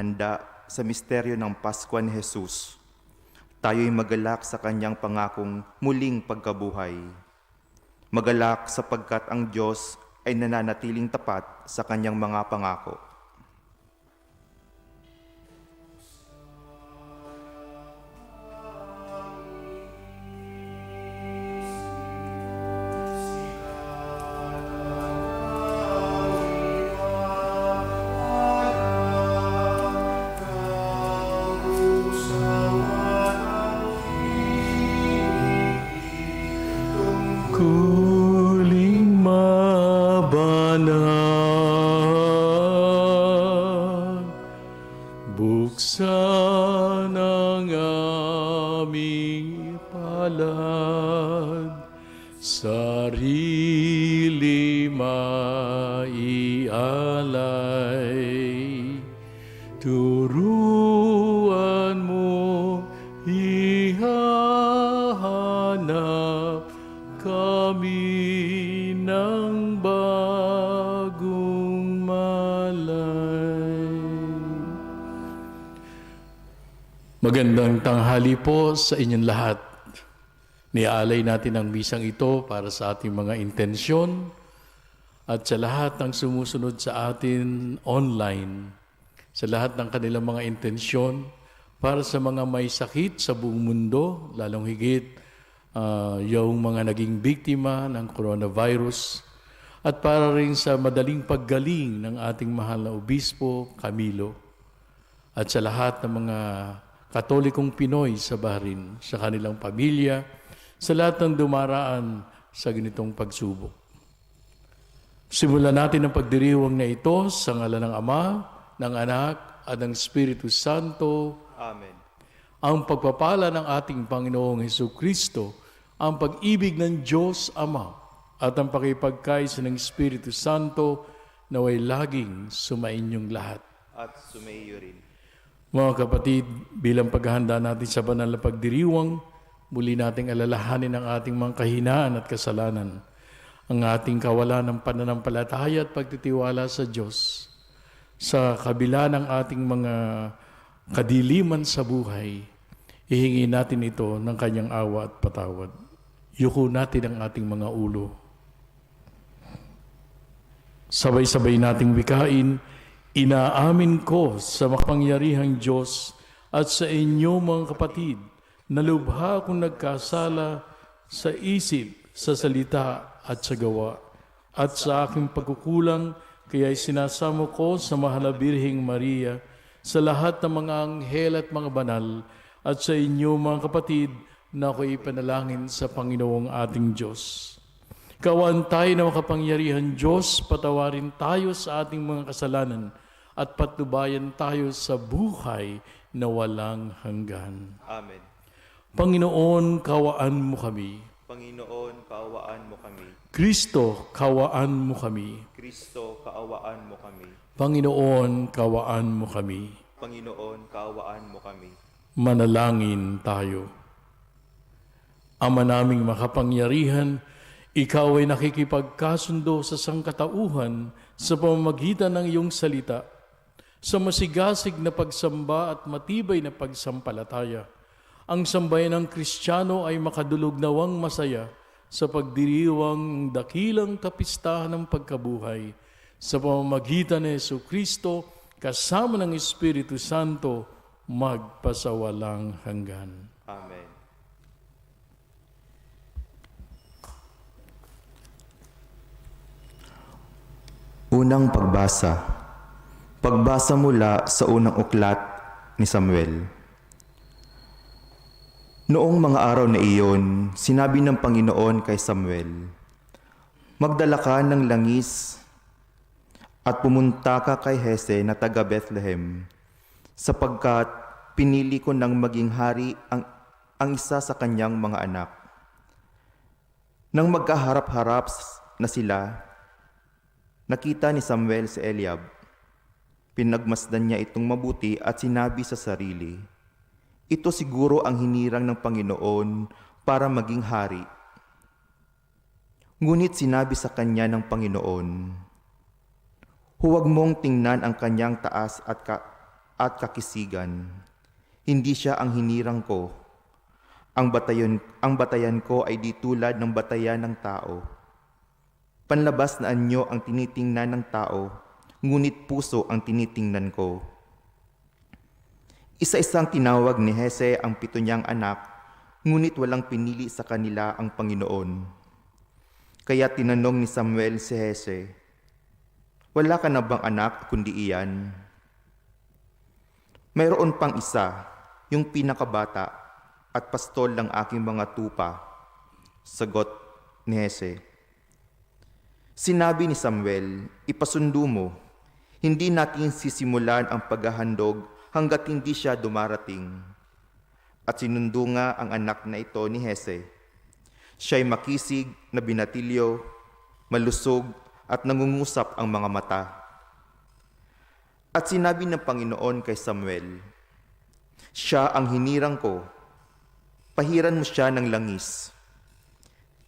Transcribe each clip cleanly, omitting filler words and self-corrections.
paghahanda sa misteryo ng Pasko ni Jesus, tayo'y magalak sa kanyang pangakong muling pagkabuhay. Magalak sapagkat ang Diyos ay nananatiling tapat sa kanyang mga pangako. Kuling mabanal, buksan ang aming palad, sarili maialay, turuan mo ihahanap kami ng bagong malay. Magandang tanghali po sa inyong lahat. Nialay natin ang misang ito para sa ating mga intensyon at sa lahat ng sumusunod sa atin online, sa lahat ng kanilang mga intensyon, para sa mga may sakit sa buong mundo, lalong higit yung mga naging biktima ng coronavirus, at para rin sa madaling paggaling ng ating mahal na Obispo Camilo, at sa lahat ng mga Katolikong Pinoy sa Bahrain, sa kanilang pamilya, sa lahat ng dumaraan sa ganitong pagsubok. Simulan natin ang pagdiriwang na ito sa ngalan ng Ama, ng Anak, at ng Espiritu Santo. Amen. Ang pagpapala ng ating Panginoong Hesukristo, ang pag-ibig ng Diyos Ama, at ang pakipagkaisa ng Espiritu Santo naway laging sumainyong lahat. At sumaiyo rin. Mga kapatid, bilang paghahanda natin sa banal na pagdiriwang, muli nating alalahanin ang ating mga kahinaan at kasalanan, ang ating kawalan ng pananampalataya at pagtitiwala sa Diyos. Sa kabila ng ating mga kadiliman sa buhay, ihingi natin ito ng kanyang awa at patawad. Yuko natin ang ating mga ulo. Sabay-sabay nating wikain, inaamin ko sa makapangyarihang Diyos at sa inyo mga kapatid, na lubha akong nagkasala sa isip, sa salita at sa gawa, at sa aking pagkukulang, kaya'y sinasamo ko sa mahal na Birheng Maria, sa lahat ng mga anghel at mga banal, at sa inyo mga kapatid, na ako'y ipanalangin sa Panginoong ating Diyos. Kawan tayo na makapangyarihan Diyos, patawarin tayo sa ating mga kasalanan, at patnubayan tayo sa buhay na walang hanggan. Amen. Panginoon, kawaan mo kami. Panginoon, kaawaan mo kami. Kristo, kawaan mo kami. Kristo, kaawaan mo kami. Panginoon, kawaan mo kami. Panginoon, kaawaan mo kami. Manalangin tayo. Ama naming makapangyarihan, ikaw ay nakikipagkasundo sa sangkatauhan sa pamamagitan ng iyong salita, sa masigasig na pagsamba at matibay na pagsampalataya. Ang sambayan ng Kristiyano ay makadulog nawang masaya sa pagdiriwang dakilang kapistahan ng pagkabuhay sa pamamagitan ni Jesucristo kasama ng Espiritu Santo magpasawalang hanggan. Amen. Unang pagbasa. Pagbasa mula sa unang uklat ni Samuel. Noong mga araw na iyon, sinabi ng Panginoon kay Samuel, "Magdala ka ng langis at pumunta ka kay Hese na taga Bethlehem, sapagkat pinili ko nang maging hari ang isa sa kanyang mga anak." Nang magkaharap-harap na sila, nakita ni Samuel si Eliab. Pinagmasdan niya itong mabuti at sinabi sa sarili, "Ito siguro ang hinirang ng Panginoon para maging hari." Ngunit sinabi sa kanya ng Panginoon, "Huwag mong tingnan ang kanyang taas at kakisigan. Hindi siya ang hinirang ko. Ang batayan ko ay di tulad ng batayan ng tao. Panlabas na anyo ang tinitingnan ng tao, ngunit puso ang tinitingnan ko. Isa-isang tinawag ni Hese ang 7 niyang anak, ngunit walang pinili sa kanila ang Panginoon. Kaya tinanong ni Samuel si Hese, "Wala ka na bang anak kundi iyan?" Mayroon pang isa, yung pinakabata, at pastol ng aking mga tupa. Sagot ni Hese. Sinabi ni Samuel, "Ipasundo mo, hindi natin sisimulan ang paghahandog hanggat hindi siya dumarating." At sinundo nga ang anak na ito ni Hese. Siya'y makisig na binatilyo, malusog at nangungusap ang mga mata. At sinabi ng Panginoon kay Samuel, "Siya ang hinirang ko, pahiran mo siya ng langis."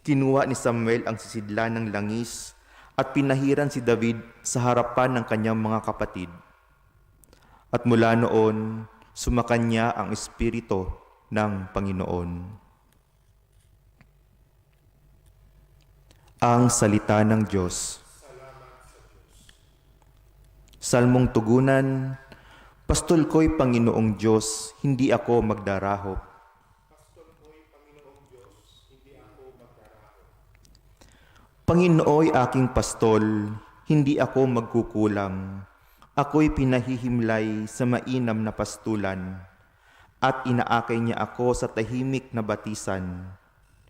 Kinuha ni Samuel ang sisidlan ng langis at pinahiran si David sa harapan ng kanyang mga kapatid. At mula noon, sumakanya ang Espiritu ng Panginoon. Ang salita ng Diyos. Salmong tugunan, "Pastol ko'y Panginoong Diyos, hindi ako magdarahop." Panginooy aking pastol, hindi ako magkukulang. Ako'y pinahihimlay sa mainam na pastulan, at inaakay niya ako sa tahimik na batisan.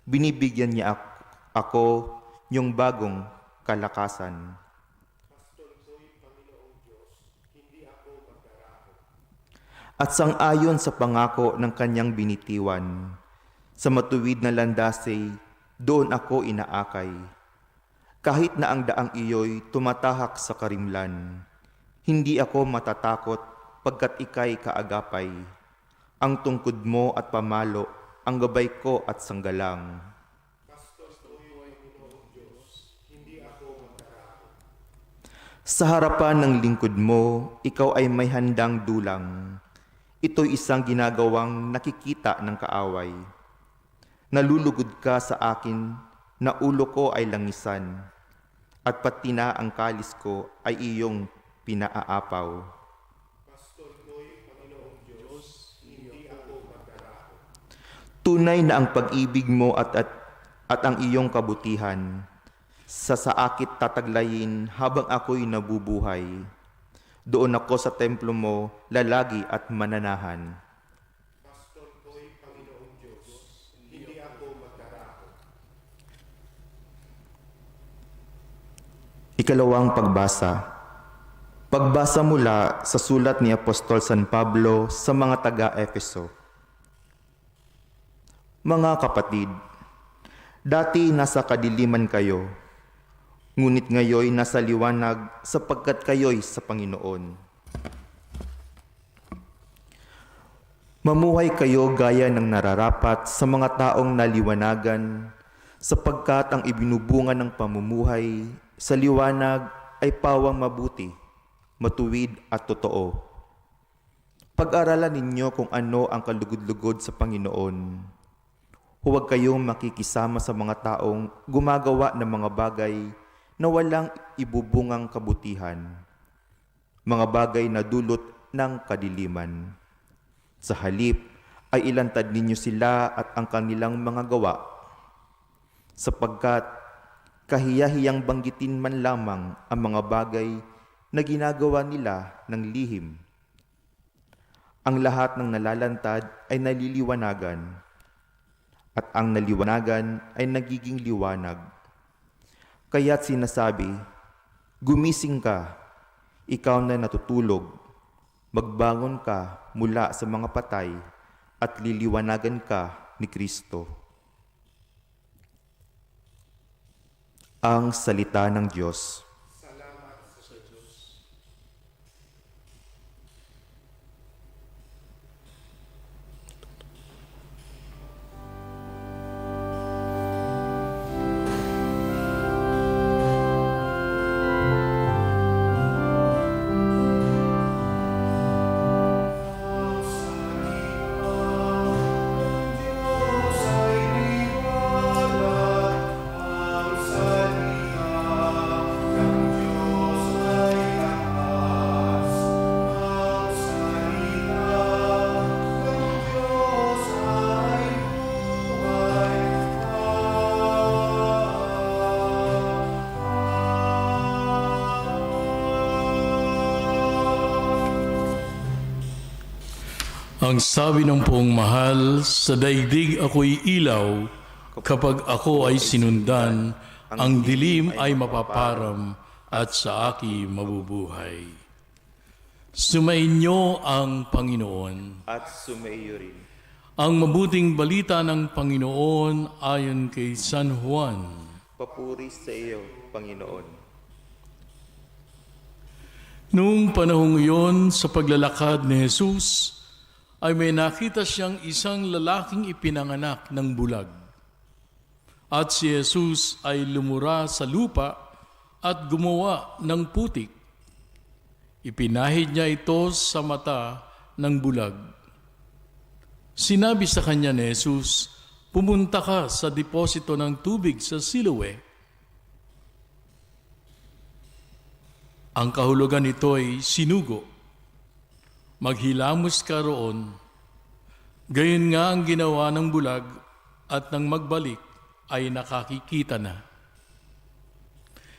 Binibigyan niya ako yung bagong kalakasan. At sang-ayon sa pangako ng kanyang binitiwan, sa matuwid na landasay, doon ako inaakay. Kahit na ang daang iyo'y tumatahak sa karimlan, hindi ako matatakot pagkat ika'y kaagapay. Ang tungkod mo at pamalo, ang gabay ko at sanggalang. Sa harapan ng lingkod mo, ikaw ay may handang dulang. Ito'y isang ginagawang nakikita ng kaaway. Nalulugod ka sa akin, na ulo ko ay langisan, at pati na ang kalis ko ay iyong pinaaapaw. Tunay na ang pag-ibig mo at ang iyong kabutihan, sa saakit tataglayin habang ako'y nabubuhay. Doon ako sa templo mo, lalagi at mananahan. Ikalawang pagbasa. Pagbasa mula sa sulat ni Apostol San Pablo sa mga taga-Efeso. Mga kapatid, dati nasa kadiliman kayo, ngunit ngayoy nasa liwanag sapagkat kayo'y sa Panginoon. Mamuhay kayo gaya ng nararapat sa mga taong naliwanagan, sapagkat ang ibinubunga ng pamumuhay sa liwanag ay pawang mabuti, matuwid at totoo. Pag-aralan ninyo kung ano ang kalugod-lugod sa Panginoon. Huwag kayong makikisama sa mga taong gumagawa ng mga bagay na walang ibubungang kabutihan, mga bagay na dulot ng kadiliman. Sa halip ay ilantad ninyo sila at ang kanilang mga gawa, sapagkat kahiya-hiyang banggitin man lamang ang mga bagay na ginagawa nila ng lihim. Ang lahat ng nalalantad ay naliliwanagan, at ang naliwanagan ay nagiging liwanag. Kaya't sinasabi, gumising ka, ikaw na natutulog, magbangon ka mula sa mga patay at liliwanagan ka ni Kristo. Ang salita ng Diyos. Salamat sa Diyos. Ang sabi ng poong mahal, sa daigdig ako'y ilaw, kapag ako ay sinundan, ang dilim ay mapaparam at sa aki mabubuhay. Sumainyo ang Panginoon. At sumaiyo rin. Ang mabuting balita ng Panginoon ayon kay San Juan. Papuri sa iyo, Panginoon. Noong panahong iyon, sa paglalakad ni Jesus, ay may nakita siyang isang lalaking ipinanganak ng bulag. At si Jesus ay lumura sa lupa at gumawa ng putik. Ipinahid niya ito sa mata ng bulag. Sinabi sa kanya ni Jesus, pumunta ka sa deposito ng tubig sa Siloe. Ang kahulugan nito ay sinugo. Maghilamos ka roon. Gayon nga ang ginawa ng bulag at nang magbalik ay nakakikita na.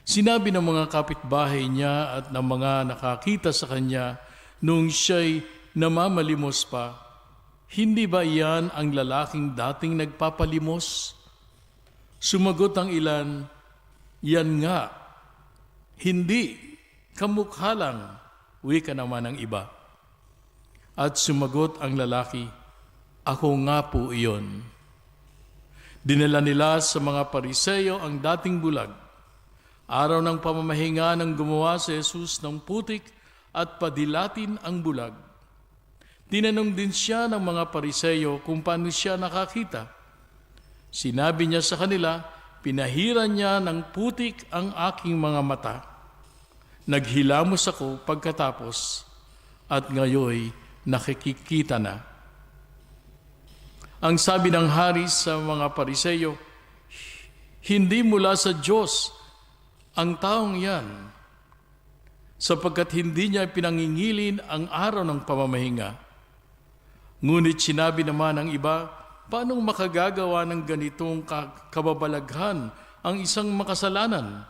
Sinabi ng mga kapitbahay niya at ng mga nakakita sa kanya nung siya'y namamalimos pa, hindi ba iyan ang lalaking dating nagpapalimos? Sumagot ang ilan, yan nga. Hindi, kamukha lang, wika naman ng iba. At sumagot ang lalaki, ako nga po iyon. Dinala nila sa mga Pariseyo ang dating bulag. Araw ng pamamahinga nang gumawa si Jesus ng putik at padilatin ang bulag. Tinanong din siya ng mga Pariseyo kung paano siya nakakita. Sinabi niya sa kanila, pinahiran niya ng putik ang aking mga mata. Naghilamos ako pagkatapos at ngayoy nakikikita na. Ang sabi ng hari sa mga Pariseyo, hindi mula sa Diyos ang taong yan, sapagkat hindi niya pinangingilin ang araw ng pamamahinga. Ngunit sinabi naman ng iba, paano makagagawa ng ganitong kababalaghan ang isang makasalanan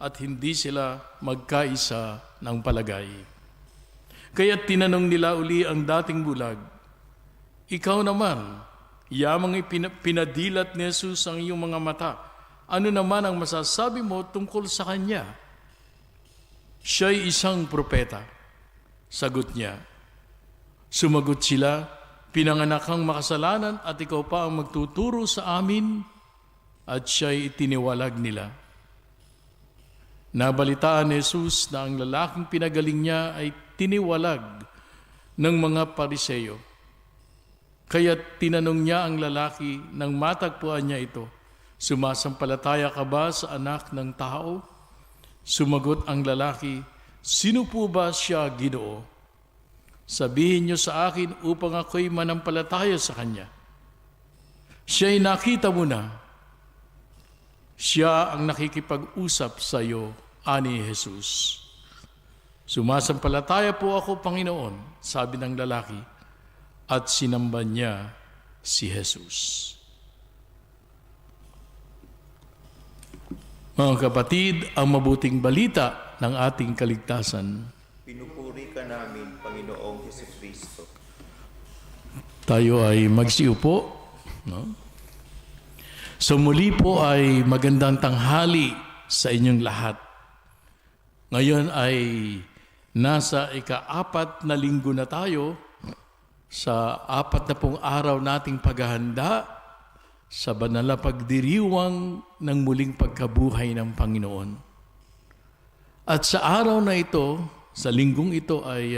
at hindi sila magkaisa ng palagay? Kaya't tinanong nila uli ang dating bulag, ikaw naman, yamang pinadilat ni Jesus ang iyong mga mata. Ano naman ang masasabi mo tungkol sa kanya? Siya'y isang propeta. Sagot niya. Sumagot sila, pinanganak kang makasalanan at ikaw pa ang magtuturo sa amin, at siya'y itiniwalag nila. Nabalitaan ni Jesus na ang lalaking pinagaling niya ay tiniwalag ng mga Pariseyo. Kaya tinanong niya ang lalaki nang matagpuan niya ito, sumasampalataya ka ba sa anak ng tao? Sumagot ang lalaki, sino po ba siya, Ginoo? Sabihin niyo sa akin upang ako'y manampalataya sa kanya. Siya'y nakita mo na. Siya ang nakikipag-usap sa iyo, ani Jesus. Sumasampalataya po ako, Panginoon, sabi ng lalaki, at sinamba niya si Jesus. Mga kapatid, ang mabuting balita ng ating kaligtasan. Pinupuri ka namin, Panginoong Hesukristo. Tayo ay magsiupo. No? So muli po ay magandang tanghali sa inyong lahat. Ngayon ay nasa ika-4 na linggo na tayo sa 40 araw nating paghahanda sa banal na pagdiriwang ng muling pagkabuhay ng Panginoon. At sa araw na ito, sa linggong ito ay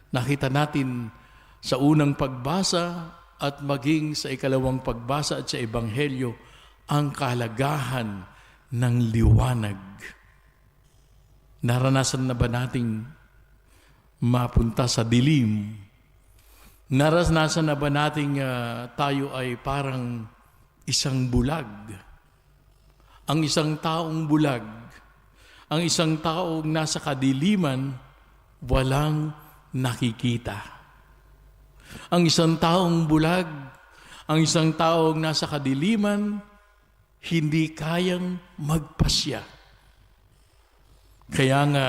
nakita natin sa unang pagbasa at maging sa ikalawang pagbasa at sa Ebanghelyo ang kahalagahan ng liwanag. Naranasan na ba nating mapunta sa dilim? Naranasan na ba nating tayo ay parang isang bulag? Ang isang taong bulag, ang isang taong nasa kadiliman, walang nakikita. Ang isang taong bulag, ang isang taong nasa kadiliman, hindi kayang magpasya. Kaya nga,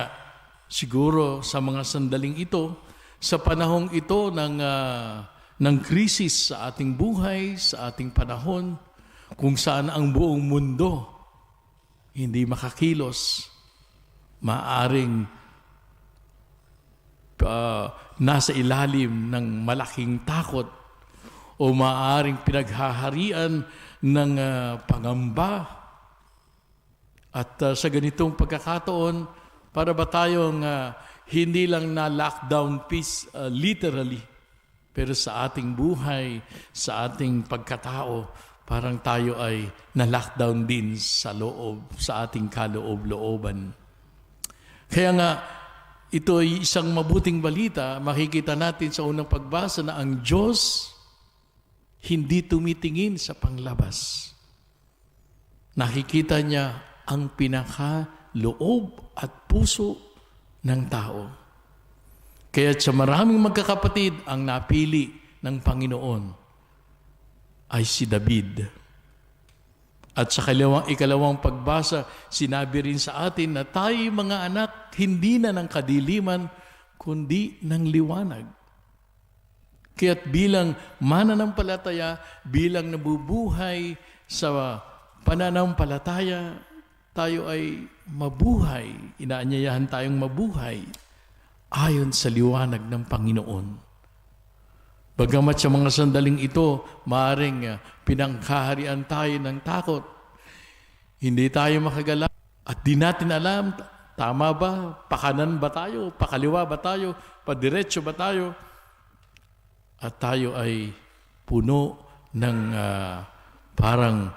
siguro sa mga sandaling ito, sa panahong ito ng krisis sa ating buhay, sa ating panahon, kung saan ang buong mundo hindi makakilos, maaring nasa ilalim ng malaking takot o maaring pinaghaharian ng pangamba. At sa ganitong pagkakataon, para ba tayong hindi lang na lockdown peace literally, pero sa ating buhay, sa ating pagkatao, parang tayo ay na-lockdown din sa ating kaloob-looban. Kaya nga, ito ay isang mabuting balita. Makikita natin sa unang pagbasa na ang Diyos hindi tumitingin sa panglabas. Nakikita niya ang pinakaloob at puso ng tao. Kaya sa maraming magkakapatid, ang napili ng Panginoon ay si David. At sa ikalawang pagbasa, sinabi rin sa atin na tayo mga anak, hindi na ng kadiliman, kundi ng liwanag. Kaya't bilang mananampalataya, bilang nabubuhay sa pananampalataya, tayo ay mabuhay. Inaanyayahan tayong mabuhay ayon sa liwanag ng Panginoon. Bagamat sa mga sandaling ito, maaaring pinangkaharian tayo ng takot. Hindi tayo makagalaw at di natin alam, tama ba? Pakanan ba tayo? Pakaliwa ba tayo? Padiretso ba tayo? At tayo ay puno ng parang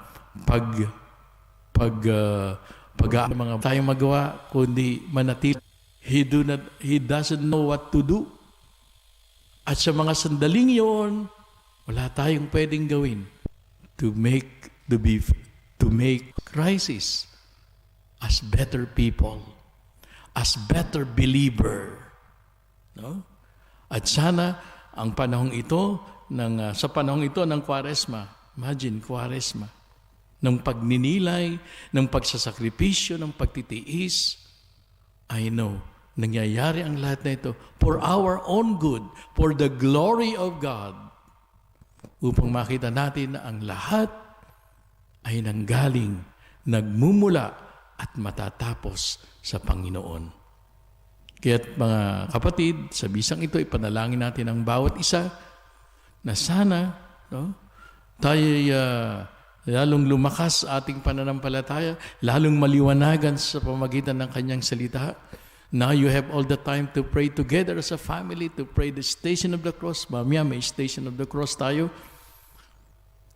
mga tayong magawa, kundi manatili. He doesn't know what to do. At sa mga sandaling yun, wala tayong pwedeng gawin to make crisis as better people, as better believer. No? At sana ang panahong ito sa panahong ito ng Kwaresma, imagine Kwaresma, ng pagninilay, ng pagsasakripisyo, ng pagtitiis, I know, nangyayari ang lahat na ito for our own good, for the glory of God, upang makita natin na ang lahat ay nanggaling, nagmumula at matatapos sa Panginoon. Kaya't mga kapatid, sa bisang ito, ipanalangin natin ang bawat isa na sana tayo lalong lumakas sa ating pananampalataya, lalong maliwanagan sa pamagitan ng kanyang salita. Now you have all the time to pray together as a family, to pray the Station of the Cross. Mamaya may Station of the Cross tayo.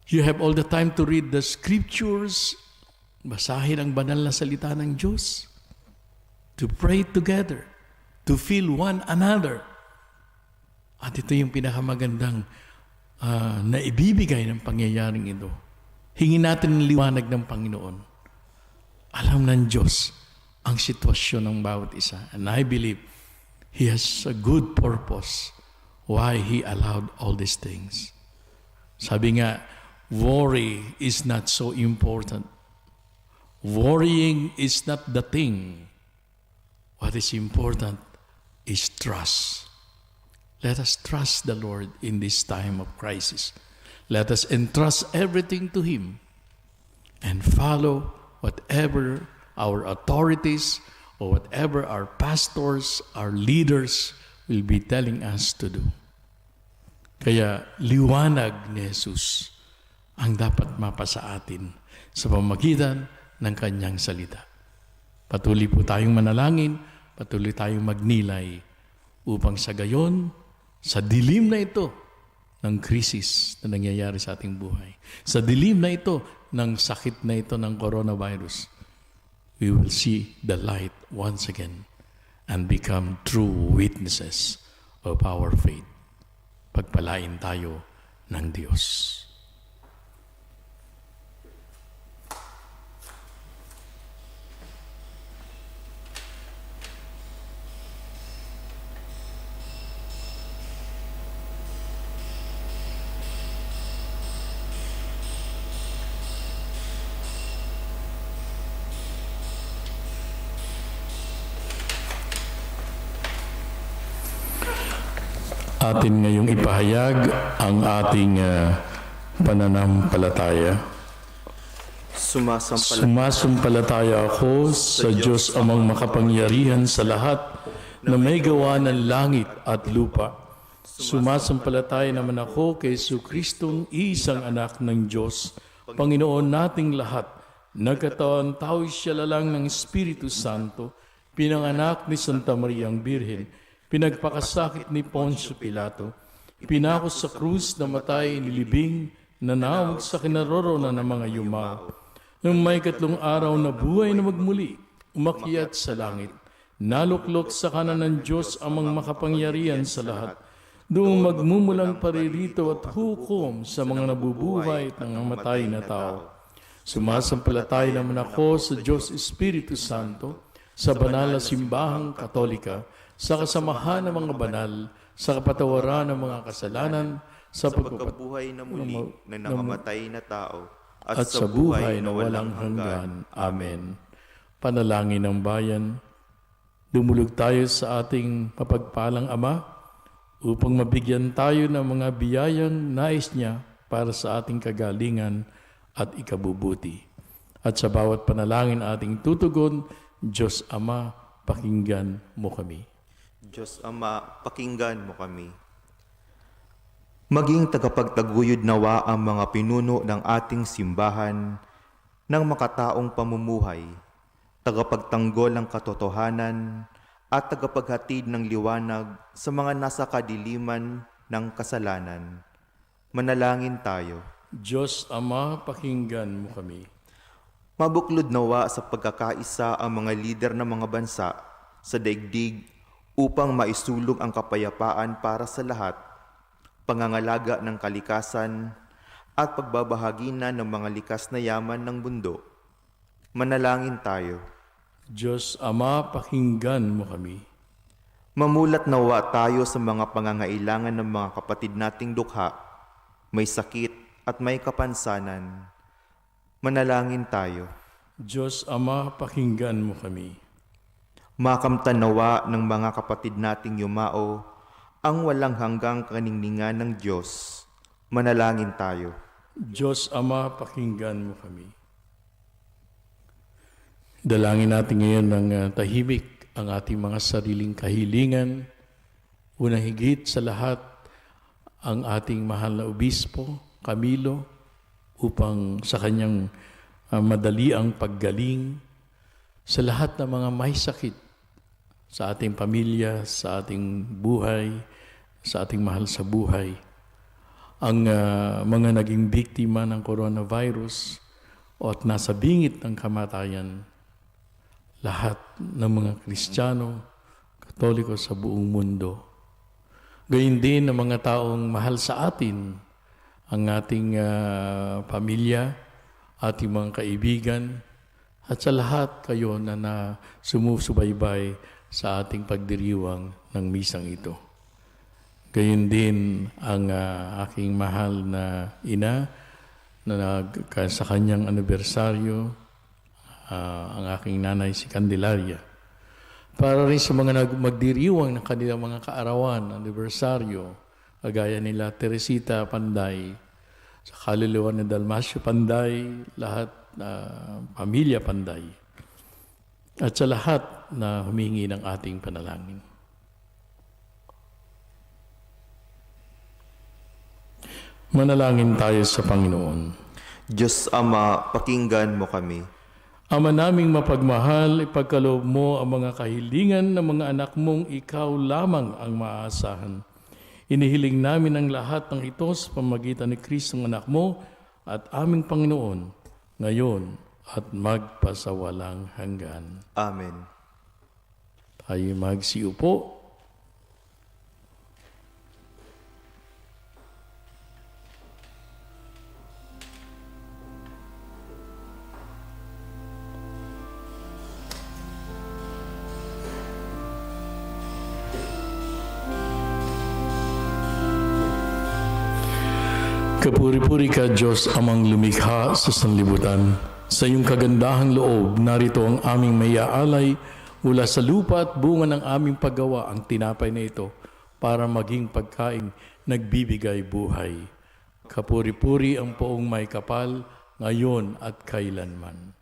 You have all the time to read the Scriptures, basahin ang banal na salita ng Diyos, to pray together, to feel one another. At ito yung pinakamagandang na ibibigay ng pangyayaring ito. Hingin natin ang liwanag ng Panginoon. Alam ng Diyos ang sitwasyon ng bawat isa. And I believe He has a good purpose why He allowed all these things. Sabi nga, worry is not so important. Worrying is not the thing. What is important is trust. Let us trust the Lord in this time of crisis. Let us entrust everything to Him and follow whatever our authorities or whatever our pastors, our leaders will be telling us to do. Kaya liwanag ni Jesus ang dapat mapasa atin sa pamagitan ng Kanyang salita. Patuloy po tayong manalangin, patuloy tayong magnilay upang sa gayon, sa dilim na ito ng krisis na nangyayari sa ating buhay, sa dilim na ito ng sakit na ito ng coronavirus, we will see the light once again and become true witnesses of our faith. Pagpalain tayo ng Diyos. Atin ngayong ipahayag ang ating pananampalataya. Sumasampalataya ako sa Diyos amang makapangyarihan sa lahat na may gawa ng langit at lupa. Sumasampalataya naman ako kay Jesucristong isang anak ng Diyos, Panginoon nating lahat. Nagkataon tao siya lalang ng Espiritu Santo, pinanganak ni Santa Mariang Birhen, pinagpakasakit ni Poncio Pilato, pinakos sa krus na matay, nilibing, nanawag sa kinaroroonan ng mga yumao. Nang may 3 araw na buhay na magmuli, umakyat sa langit, naluklok sa kanan ng Diyos amang makapangyarihan sa lahat, doong magmumulang paririto at hukom sa mga nabubuhay at nangamatay na tao. Sumasampalataya naman ako sa Diyos Espiritu Santo, sa banal na simbahang katolika, sa kasamahan ng mga banal, sa kapatawaran ng mga kasalanan, sa pagkabuhay na muli ng nangamatay na tao, at sa buhay na walang hanggan. Amen. Panalangin ng bayan, dumulog tayo sa ating mapagpalang Ama upang mabigyan tayo ng mga biyayang nais niya para sa ating kagalingan at ikabubuti. At sa bawat panalangin ating tutugon, Diyos Ama, pakinggan mo kami. Diyos Ama, pakinggan mo kami. Maging tagapagtaguyod nawa ang mga pinuno ng ating simbahan ng makataong pamumuhay, tagapagtanggol ng katotohanan at tagapaghatid ng liwanag sa mga nasa kadiliman ng kasalanan. Manalangin tayo. Diyos Ama, pakinggan mo kami. Mabuklod nawa sa pagkakaisa ang mga lider ng mga bansa sa daigdig upang maisulong ang kapayapaan para sa lahat, pangangalaga ng kalikasan, at pagbabahagi na ng mga likas na yaman ng mundo. Manalangin tayo. Diyos Ama, pakinggan mo kami. Mamulat nawa tayo sa mga pangangailangan ng mga kapatid nating dukha, may sakit at may kapansanan. Manalangin tayo. Diyos Ama, pakinggan mo kami. Makamtan nawa ng mga kapatid nating yumao ang walang hanggang kaningningan ng Diyos. Manalangin tayo. Diyos Ama, pakinggan mo kami. Dalangin natin ngayon ng tahimik ang ating mga sariling kahilingan. Unang higit sa lahat, ang ating mahal na obispo, Camilo, upang sa kanyang madali ang paggaling sa lahat ng mga may sakit sa ating pamilya, sa ating buhay, sa ating mahal sa buhay. Ang mga naging biktima ng coronavirus at nasa bingit ng kamatayan, lahat ng mga Kristiyano, Katoliko sa buong mundo. Gayun din ang mga taong mahal sa atin, ang ating pamilya, ating mga kaibigan, at sa lahat kayo na sumusubaybay sa ating pagdiriwang ng misang ito. Gayun din ang aking mahal na ina na sa kanyang anibersaryo, ang aking nanay si Candelaria. Para rin sa mga magdiriwang ng kanilang mga kaarawan, anibersaryo, kagaya nila Teresita Panday, sa kaluluwa ni Dalmasio Panday, lahat pamilya Panday, at sa lahat na humingi ng ating panalangin. Manalangin tayo sa Panginoon. Diyos Ama, pakinggan mo kami. Ama naming mapagmahal, ipagkaloob mo ang mga kahilingan ng mga anak mong ikaw lamang ang maaasahan. Inihiling namin ang lahat ng ito sa pamagitan ni Kristo ng anak mo at aming Panginoon, ngayon at magpasawalang hanggan. Amen. Tayo magsiupo. Kapuri-puri ka, Diyos, amang lumikha sa sanlibutan. Sa iyong kagandahang loob, narito ang aming mayaalay mula sa lupa at bunga ng aming paggawa ang tinapay na ito. para maging pagkaing nagbibigay buhay. Kapuri-puri ang poong may kapal, ngayon at kailanman.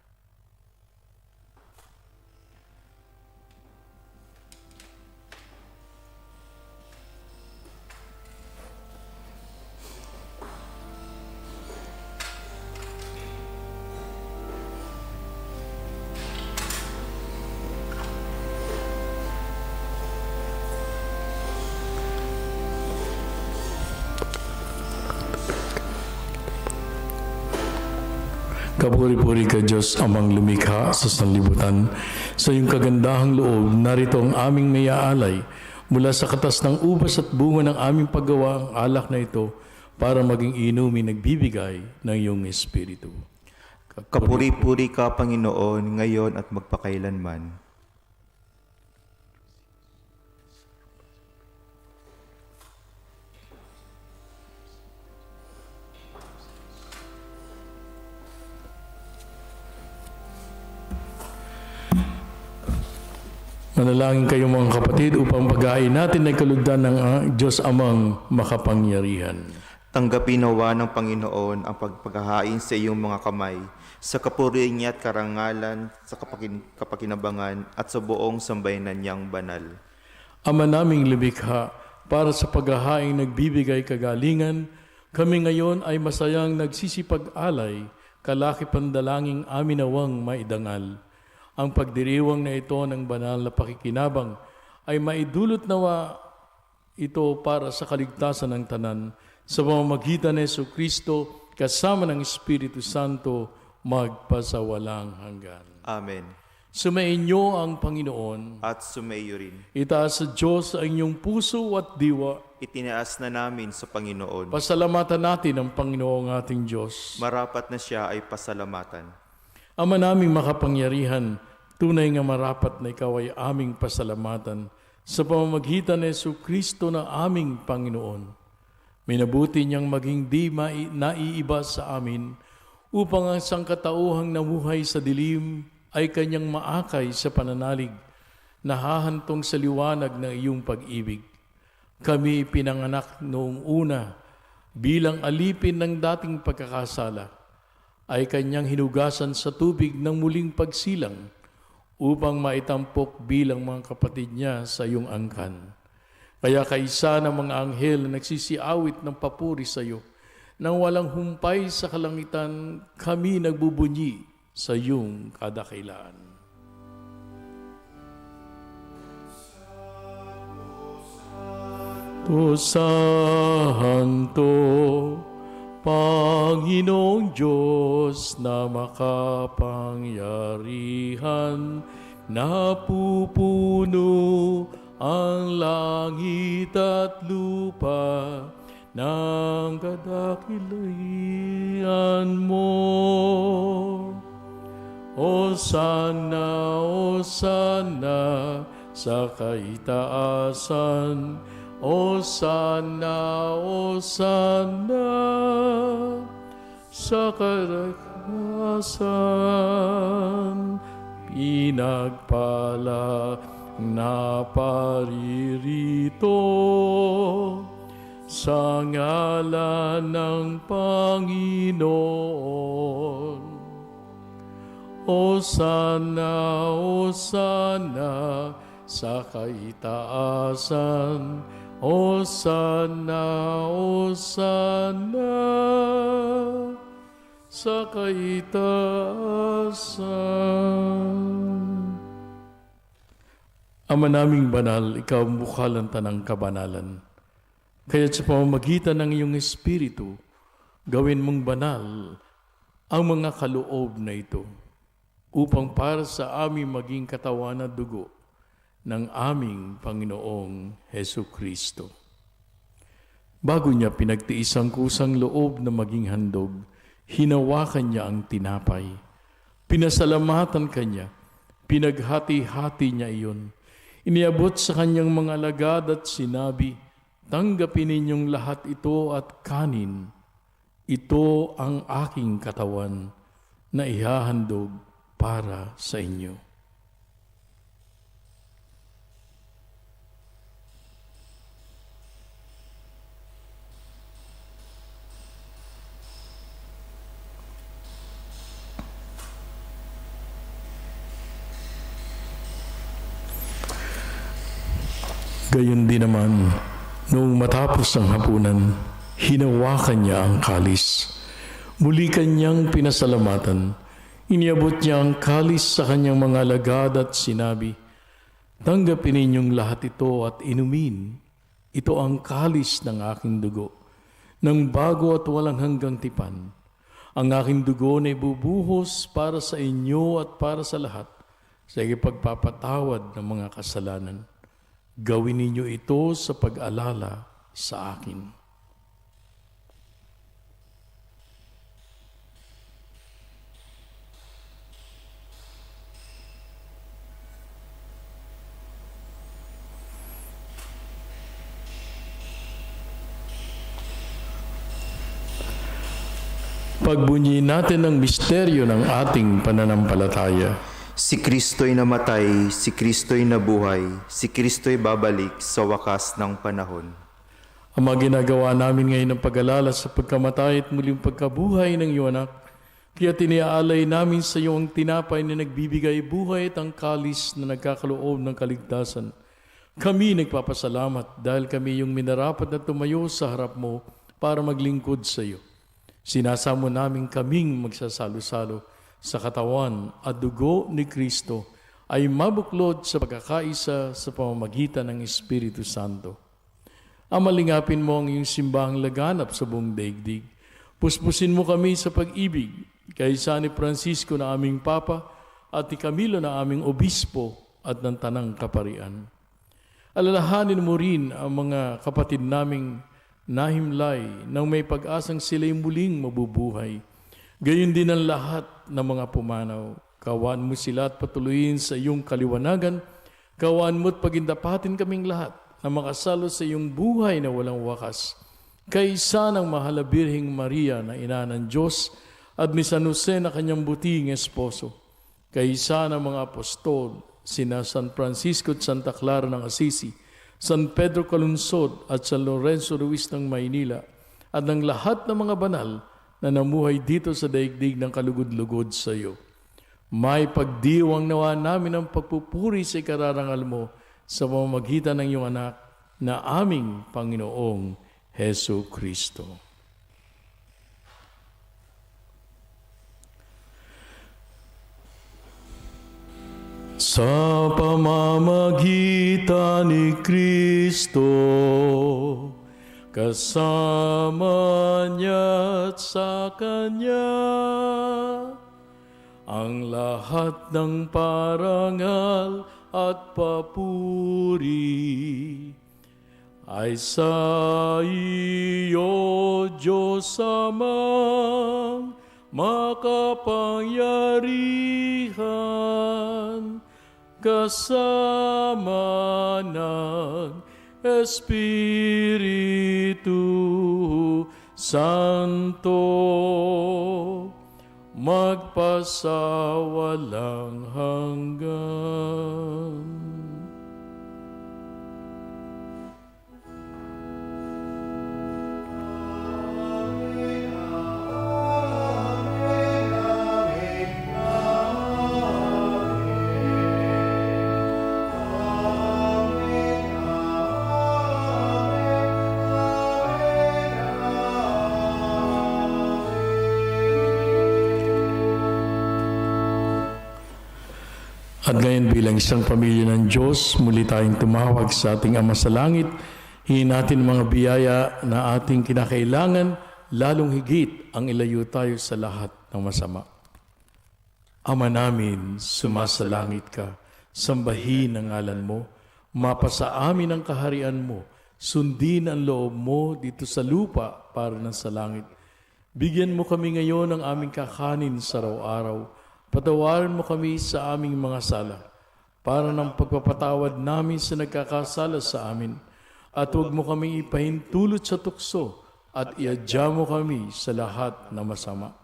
Kapuri-puri ka Diyos amang lumikha sa sanlibutan. Sa iyong kagandahang loob, narito ang aming mayaalay mula sa katas ng ubas at bunga ng aming paggawa ang alak na ito para maging inumin nagbibigay ng iyong Espiritu. Kapuri-puri ka, Panginoon, ngayon at magpakailanman. Manalangin kayo mga kapatid upang paghain natin ay kalugdan ng Diyos amang makapangyarihan. Tanggapin nawa ng Panginoon ang pagpaghahain sa iyong mga kamay, sa kapurihan niya at karangalan, sa kapakinabangan at sa buong sambayanan niyang banal. Ama naming lumikha, para sa paghahain nagbibigay kagalingan, kami ngayon ay masayang nagsisipag-alay, kalaki pandalangin amin nawang maidangal. Ang pagdiriwang na ito ng banal na pakikinabang ay maidulot nawa ito para sa kaligtasan ng tanan sa pamamagitan ni Jesucristo kasama ng Espiritu Santo magpasawalang hanggan. Amen. Sumainyo ang Panginoon. At sumaiyo rin. Itaas sa Diyos ang inyong puso at diwa. Itinaas na namin sa Panginoon. Pasalamatan natin ang Panginoong ating Diyos. Marapat na siya ay pasalamatan. Ama naming makapangyarihan, tunay nga marapat na ikaw ay aming pasalamatan sa pamamagitan ni Jesucristo na aming Panginoon. Minabuti niyang maging di naiiba sa amin upang ang sangkatauhang namuhay sa dilim ay kanyang maakay sa pananalig, nahahantong sa liwanag ng iyong pag-ibig. Kami pinanganak noong una bilang alipin ng dating pagkakasala, ay kanyang hinugasan sa tubig ng muling pagsilang upang maitampok bilang mga kapatid niya sa iyong angkan. Kaya kaisa ng mga anghel na nagsisiawit ng papuri sa iyo, nang walang humpay sa kalangitan, kami nagbubunyi sa iyong kadakilaan. O Santo, Panginoong Diyos na makapangyarihan, napupuno ang langit at lupa ng kadakilaan mo. O sana sa kaitaasan, O sana sa kalakasan, pinagpala na paririto sa ngalan ng Panginoon. O sana sa kaitaasan, O sana sa kaitaasan. Ama naming banal, ikaw ang bukhalanta ng kabanalan. Kaya't sa pamamagitan ng iyong Espiritu, gawin mong banal ang mga kaloob na ito upang para sa aming maging katawan at dugo ng aming Panginoong Hesukristo. Bago niya pinagtiis ang kusang loob na maging handog, hinawakan niya ang tinapay. Pinasalamatan kanya, pinaghati-hati niya iyon. Iniabot sa kanyang mga alagad at sinabi, tanggapin ninyong lahat ito at kanin. Ito ang aking katawan na ihahandog para sa inyo. Gayon din naman, noong matapos ang hapunan, hinawakan niya ang kalis. Muli kanyang pinasalamatan. Iniabot niya ang kalis sa kanyang mga alagad at sinabi, "Tanggapin ninyong lahat ito at inumin. Ito ang kalis ng aking dugo, ng bago at walang hanggang tipan. Ang aking dugo na ibubuhos para sa inyo at para sa lahat, sa ipagpapatawad ng mga kasalanan. Gawin ninyo ito sa pag-alala sa akin." Pagbunyi natin ang misteryo ng ating pananampalataya. Si Kristo'y namatay, si Kristo'y nabuhay, si Kristo'y babalik sa wakas ng panahon. Ang mga ginagawa namin ngayon ng pag-alala sa pagkamatay at muling pagkabuhay ng iyong anak, kaya tiniaalay namin sa iyo ang tinapay na nagbibigay buhay at ang kalis na nagkakaloob ng kaligtasan. Kami nagpapasalamat dahil kami yung minarapat na tumayo sa harap mo para maglingkod sa iyo. Sinasamo namin kaming magsasalo-salo sa katawan at dugo ni Kristo ay mabuklod sa pagkakaisa sa pamamagitan ng Espiritu Santo. Amalingapin mo ang iyong simbahang laganap sa buong daigdig. Puspusin mo kami sa pag-ibig kay San Francisco na aming Papa at ni Camilo na aming Obispo at ng Tanang Kaparian. Alalahanin mo rin ang mga kapatid naming nahimlay nang may pag-asang sila'y muling mabubuhay. Gayon din ang lahat ng mga pumanaw. Kawaan mo sila at patuloyin sa iyong kaliwanagan. Kawaan mo at pagindapatin kaming lahat na makasalo sa iyong buhay na walang wakas. Kaysa ng mahal na Birheng Maria na ina ng Diyos at ni San Jose na kanyang buting esposo. Kaysa ng mga apostol, sina San Francisco at Santa Clara ng Assisi, San Pedro Calunsod at San Lorenzo Ruiz ng Maynila at ng lahat ng mga banal na namuhay dito sa daigdig ng kalugod-lugod sa iyo. May pagdiwang nawa namin ang pagpupuri sa ikararangal mo sa pamamagitan ng iyong anak na aming Panginoong Hesu Kristo. Sa pamamagitan ni Kristo, kasama niya at sa Kanya, ang lahat ng parangal at papuri ay sa iyo, Diyos Amang makapangyarihan, kasama ng Espiritu Santo, magpasawalang hanggan. At ngayon bilang isang pamilya ng Diyos, muli tayong tumawag sa ating Ama sa Langit. Hingin natin mga biyaya na ating kinakailangan, lalong higit ang ilayo tayo sa lahat ng masama. Ama namin, sumasalangit ka, sambahin ang ngalan mo, mapasa amin ang kaharian mo, sundin ang loob mo dito sa lupa para ng sa langit. Bigyan mo kami ngayon ng aming kakanin sa araw-araw. Patawarin mo kami sa aming mga sala, para ng pagpapatawad namin sa nagkakasala sa amin. At huwag mo kami ipahintulot sa tukso, at iadya mo kami sa lahat na masama.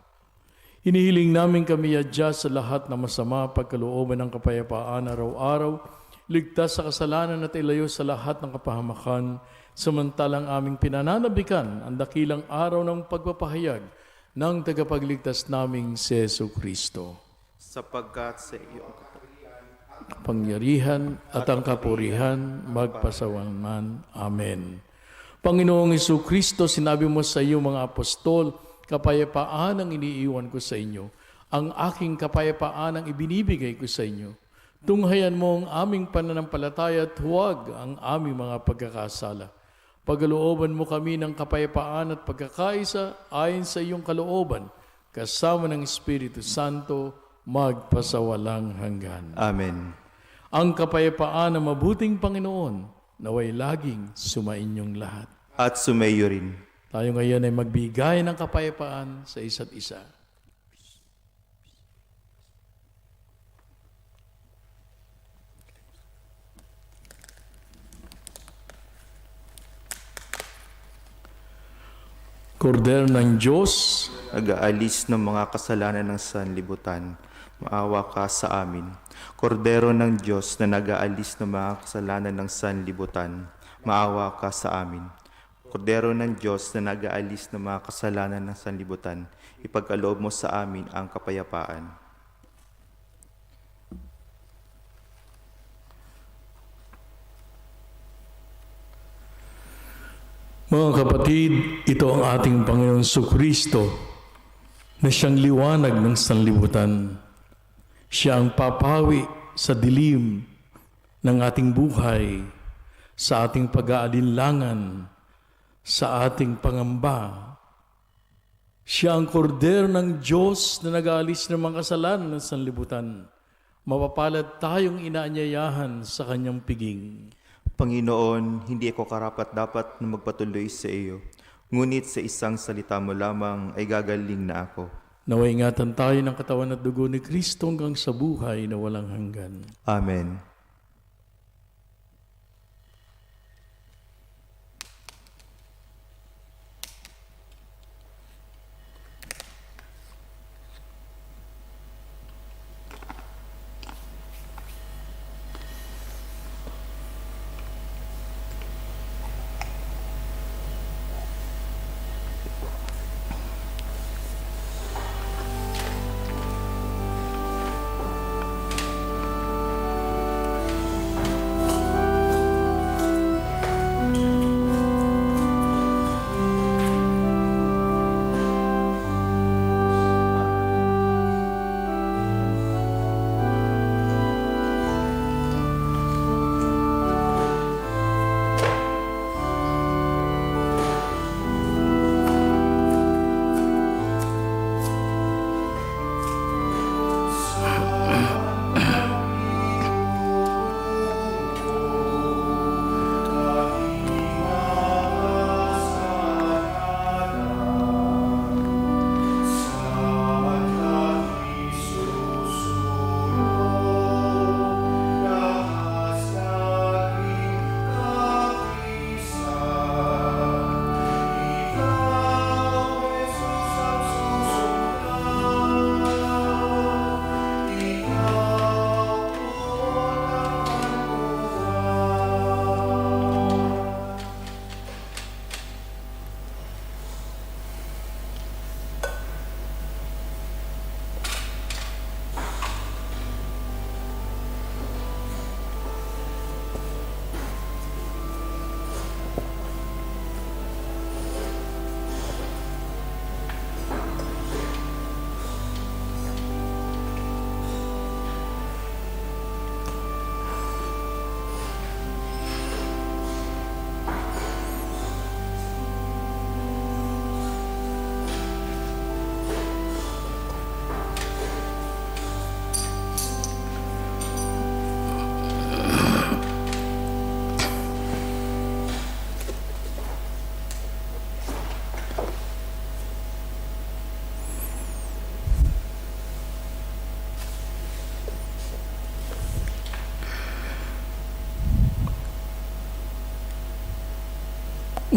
Hinihiling namin kami iadya sa lahat na masama, pagkalooban ng kapayapaan araw-araw, ligtas sa kasalanan at ilayo sa lahat ng kapahamakan, samantalang aming pinananabikan ang dakilang araw ng pagpapahayag ng tagapagligtas naming si Jesu Kristo. Sapagkat sa iyo ang kapangyarihan at ang kapurihan magpasawaman. Amen. Panginoong Jesucristo, sinabi mo sa iyo mga apostol, kapayapaan ang iniiwan ko sa inyo. Ang aking kapayapaan ang ibinibigay ko sa inyo. Tunghayan mo ang aming pananampalataya at huwag ang aming mga pagkakasala. Pagalooban mo kami ng kapayapaan at pagkakaisa ayon sa iyong kalooban, kasama ng Espiritu Santo, magpasawalang hanggan. Amen. Ang kapayapaan ng mabuting Panginoon, naway laging sumainyong lahat. At sumayo rin. Tayo ngayon ay magbigay ng kapayapaan sa isa't isa. Kordero ng Diyos, Nag-aalis ng mga kasalanan ng sanlibutan, maawa ka sa amin. Kordero ng Diyos na nag-aalis ng mga kasalanan ng sanlibutan, maawa ka sa amin. Kordero ng Diyos na nag-aalis ng mga kasalanan ng sanlibutan, ipagkaloob mo sa amin ang kapayapaan. mga kapatid, ito ang ating Panginoon Jesucristo na siyang liwanag ng sanlibutan. Siya ang papawi sa dilim ng ating buhay, sa ating pag-aalinlangan, sa ating pangamba. Siya ang kordero ng Diyos na nag-aalis ng mga kasalanan ng sanlibutan. Mapapalad tayong inaanyayahan sa kanyang piging. Panginoon, hindi ako karapat-dapat na magpatuloy sa iyo. Ngunit sa isang salita mo lamang ay gagaling na ako. Naway ingatan tayo ng katawan at dugo ni Kristo hanggang sa buhay na walang hanggan. Amen.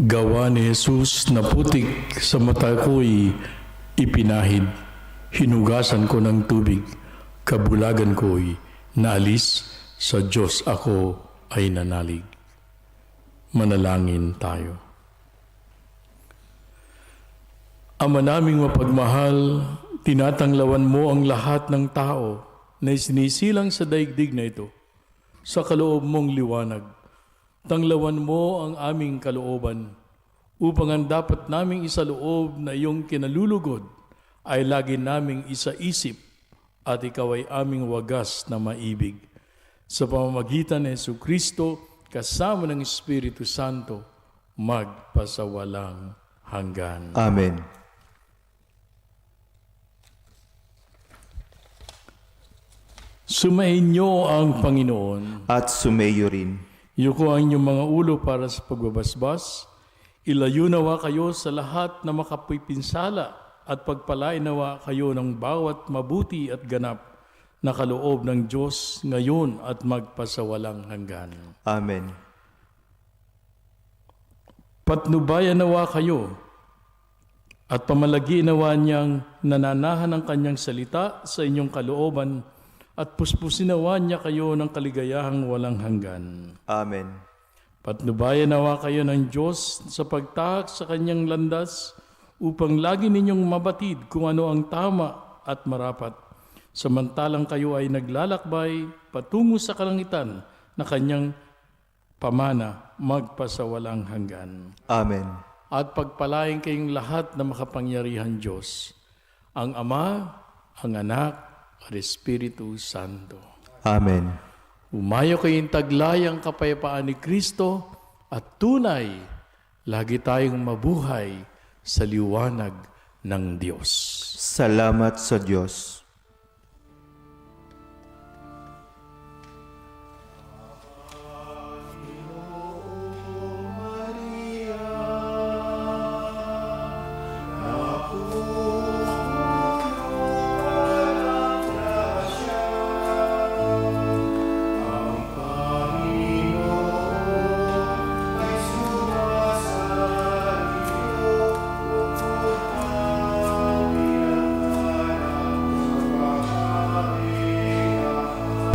Gawa ni Jesus na putik sa mata ko'y ipinahid. Hinugasan ko ng tubig, kabulagan ko'y naalis, sa Diyos ako ay nanalig. Manalangin tayo. Ama naming mapagmahal, tinatanglawan mo ang lahat ng tao na sinisilang sa daigdig na ito. sa kaloob mong liwanag. Tanglawan mo ang aming kalooban upang ang dapat naming isaloob na iyong kinalulugod ay lagi naming isaisip at ikaw ay aming wagas na maibig. Sa pamamagitan ni Jesucristo, kasama ng Espiritu Santo, magpasawalang hanggan. Amen. Sumainyo ang Panginoon. At sumayo rin. Yuko ang inyong mga ulo para sa pagbabasbas. Ilayo nawa kayo sa lahat na makapipinsala at pagpalain nawa kayo ng bawat mabuti at ganap na kaloob ng Diyos ngayon at magpasawalang hanggan. Amen. Patnubayan nawa kayo at pamalagi nawa niyang nananahan ng kanyang salita sa inyong kalooban at puspusin nawa niya kayo ng kaligayahang walang hanggan. Amen. Patnubayan nawa kayo ng Diyos sa pagtahak sa kanyang landas upang lagi ninyong mabatid kung ano ang tama at marapat. Samantalang kayo ay naglalakbay patungo sa kalangitan na kanyang pamana magpasawalang hanggan. Amen. At pagpalain kayong lahat na makapangyarihan Diyos, ang Ama, ang Anak, at Espiritu Santo. Amen. Umayo kayong taglay ang kapayapaan ni Kristo at tunay, lagi tayong mabuhay sa liwanag ng Diyos. Salamat sa Diyos.